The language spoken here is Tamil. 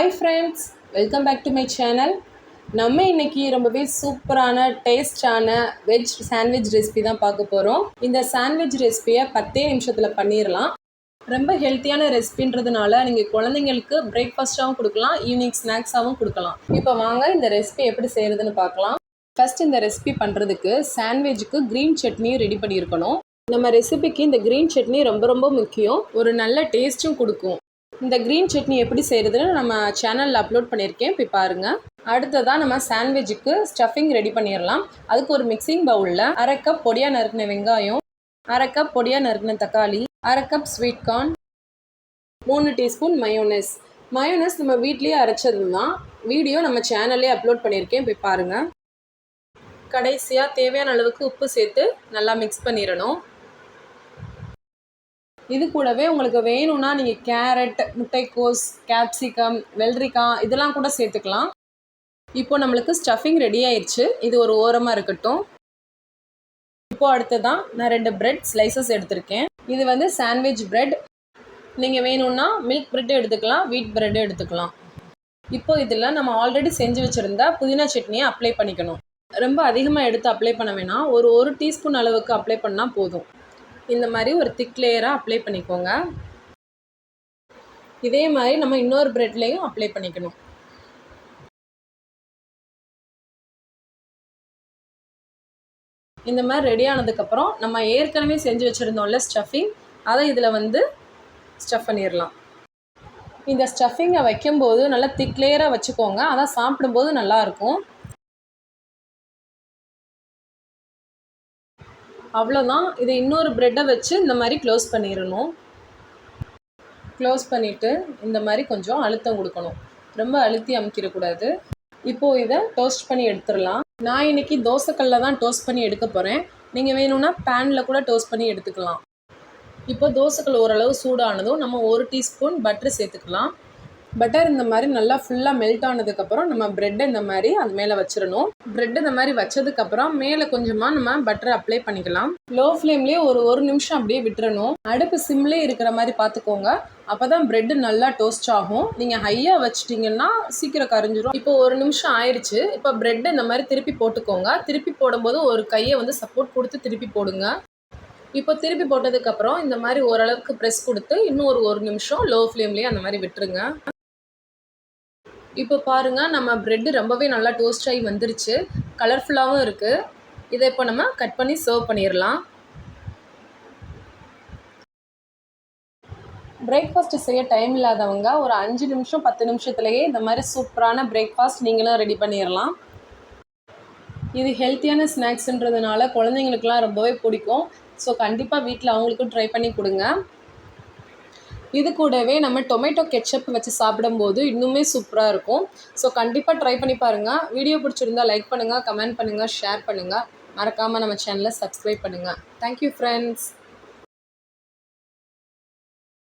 Hi friends, welcome back to my channel. நம்ம இன்றைக்கி ரொம்பவே சூப்பரான டேஸ்டான வெஜ் சாண்ட்விச் ரெசிபி தான் பார்க்க போகிறோம். இந்த சாண்ட்விச் ரெசிபியை 10 நிமிஷத்தில் பண்ணிடலாம். ரொம்ப ஹெல்த்தியான ரெசிபின்றதுனால நீங்கள் குழந்தைங்களுக்கு பிரேக்ஃபாஸ்ட்டாகவும் கொடுக்கலாம், ஈவினிங் ஸ்நாக்ஸாகவும் கொடுக்கலாம். இப்போ வாங்க இந்த ரெசிபி எப்படி செய்கிறதுன்னு பார்க்கலாம். ஃபஸ்ட் இந்த ரெசிபி பண்ணுறதுக்கு சாண்ட்விச்சுக்கு க்ரீன் சட்னி ரெடி பண்ணியிருக்கணும். நம்ம ரெசிபிக்கு இந்த க்ரீன் சட்னி ரொம்ப முக்கியம், ஒரு நல்ல டேஸ்ட்டும் கொடுக்கும். இந்த க்ரீன் சட்னி எப்படி செய்கிறதுன்னு நம்ம சேனலில் அப்லோட் பண்ணியிருக்கேன், போய் பாருங்கள். அடுத்ததாக நம்ம சாண்ட்விச்சுக்கு ஸ்டஃபிங் ரெடி பண்ணிடலாம். அதுக்கு ஒரு மிக்சிங் பவுலில் 1/2 கப் பொடியாக நறுக்கின வெங்காயம், 1/2 கப் பொடியாக நறுக்கின தக்காளி, 1/2 cup sweet corn, 3 teaspoon mayonnaise. Mayonnaise நம்ம வீட்லேயே அரைச்சது தான், வீடியோ நம்ம சேனல்லே அப்லோட் பண்ணியிருக்கேன், போய் பாருங்கள். கடைசியாக தேவையான அளவுக்கு உப்பு சேர்த்து நல்லா மிக்ஸ் பண்ணிடணும். இது கூடவே உங்களுக்கு வேணும்னா நீங்கள் கேரட், முட்டைக்கோஸ், கேப்சிகம், வெள்ளரிக்காய் இதெல்லாம் கூட சேர்த்துக்கலாம். இப்போ நம்மளுக்கு ஸ்டஃபிங் ரெடி ஆயிடுச்சு. இது ஒரு ஓரமாக இருக்கட்டும். இப்போ அடுத்ததான் நான் 2 பிரெட் ஸ்லைசஸ் எடுத்திருக்கேன். இது வந்து சாண்ட்விச் பிரெட். நீங்கள் வேணும்னா மில்க் பிரெட் எடுத்துக்கலாம், வீட் பிரெட் எடுத்துக்கலாம். இப்போ இதில் நம்ம ஆல்ரெடி செஞ்சு வச்சுருந்தா புதினா சட்னியை அப்ளை பண்ணிக்கணும். ரொம்ப அதிகமாக எடுத்து அப்ளை பண்ண வேணாம், ஒரு டீஸ்பூன் அளவுக்கு அப்ளை பண்ணால் போதும். இந்த மாதிரி ஒரு திக் லேயராக அப்ளை பண்ணிக்கோங்க. இதே மாதிரி நம்ம இன்னொரு பிரெட்லேயும் அப்ளை பண்ணிக்கணும். இந்த மாதிரி ரெடி ஆனதுக்கப்புறம் நம்ம ஏற்கனவே செஞ்சு வச்சுருந்தோம்ல ஸ்டஃபிங், அதை இதில் வந்து ஸ்டஃப் பண்ணிடலாம். இந்த ஸ்டஃபிங்கை வைக்கும்போது நல்லா திக் லேயராக வச்சுக்கோங்க, அதான் சாப்பிடும்போது நல்லாயிருக்கும். அவ்வளோதான். இதை இன்னொரு ப்ரெட்டை வச்சு இந்த மாதிரி க்ளோஸ் பண்ணிடணும். க்ளோஸ் பண்ணிவிட்டு இந்த மாதிரி கொஞ்சம் அழுத்தம் கொடுக்கணும், ரொம்ப அழுத்தி அமுக்கிடக்கூடாது. இப்போது இதை டோஸ்ட் பண்ணி எடுத்துடலாம். நான் இன்றைக்கி தோசைக்கல்ல தான் டோஸ்ட் பண்ணி எடுக்க போகிறேன். நீங்கள் வேணும்னா பேனில் கூட டோஸ்ட் பண்ணி எடுத்துக்கலாம். இப்போ தோசைக்கல் ஓரளவு சூடானதும் நம்ம 1 டீஸ்பூன் பட்டர் சேர்த்துக்கலாம். பட்டர் இந்த மாதிரி நல்லா ஃபுல்லாக மெல்ட் ஆனதுக்கப்புறம் நம்ம ப்ரெட்டை இந்த மாதிரி அது மேலே வச்சிடணும். ப்ரெட் இந்த மாதிரி வச்சதுக்கப்புறம் மேலே கொஞ்சமாக நம்ம பட்டரை அப்ளை பண்ணிக்கலாம். லோ ஃப்ளேம்லேயே ஒரு நிமிஷம் அப்படியே விட்டுறணும். அடுப்பு சிம்லேயே இருக்கிற மாதிரி பார்த்துக்கோங்க, அப்போ தான் ப்ரெட்டு நல்லா டோஸ்ட் ஆகும். நீங்கள் ஹையாக வச்சிட்டிங்கன்னா சீக்கிரம் கரைஞ்சிரும். இப்போ 1 நிமிஷம் ஆயிடுச்சு. இப்போ ப்ரெட்டை இந்த மாதிரி திருப்பி போட்டுக்கோங்க. திருப்பி போடும்போது ஒரு கையை வந்து சப்போர்ட் கொடுத்து திருப்பி போடுங்க. இப்போ திருப்பி போட்டதுக்கப்புறம் இந்த மாதிரி ஓரளவுக்கு ப்ரெஸ் கொடுத்து இன்னும் ஒரு நிமிஷம் லோ ஃப்ளேம்லேயே அந்த மாதிரி விட்டுருங்க. இப்போ பாருங்கள், நம்ம ப்ரெட்டு ரொம்பவே நல்லா டோஸ்ட் ஆகி வந்துருச்சு, கலர்ஃபுல்லாகவும் இருக்குது. இதை இப்போ நம்ம கட் பண்ணி சர்வ் பண்ணிடலாம். பிரேக்ஃபாஸ்ட்டு செய்ய டைம் இல்லாதவங்க ஒரு 5 நிமிஷம் 10 நிமிஷத்துலேயே இந்த மாதிரி சூப்பரான பிரேக்ஃபாஸ்ட் நீங்களும் ரெடி பண்ணிடலாம். இது ஹெல்த்தியான ஸ்நாக்ஸுன்றதுனால குழந்தைங்களுக்குலாம் ரொம்பவே பிடிக்கும். ஸோ கண்டிப்பாக வீட்டில் அவங்களுக்கும் ட்ரை பண்ணி கொடுங்க. இது கூடவே நம்ம டொமேட்டோ கெட்சப் வச்சு சாப்பிடும்போது இன்னுமே சூப்பராக இருக்கும். ஸோ கண்டிப்பாக ட்ரை பண்ணி பாருங்கள். வீடியோ பிடிச்சிருந்தால் லைக் பண்ணுங்கள், கமெண்ட் பண்ணுங்கள், ஷேர் பண்ணுங்கள். மறக்காமல் நம்ம சேனலை சப்ஸ்கிரைப் பண்ணுங்கள். Thank you friends.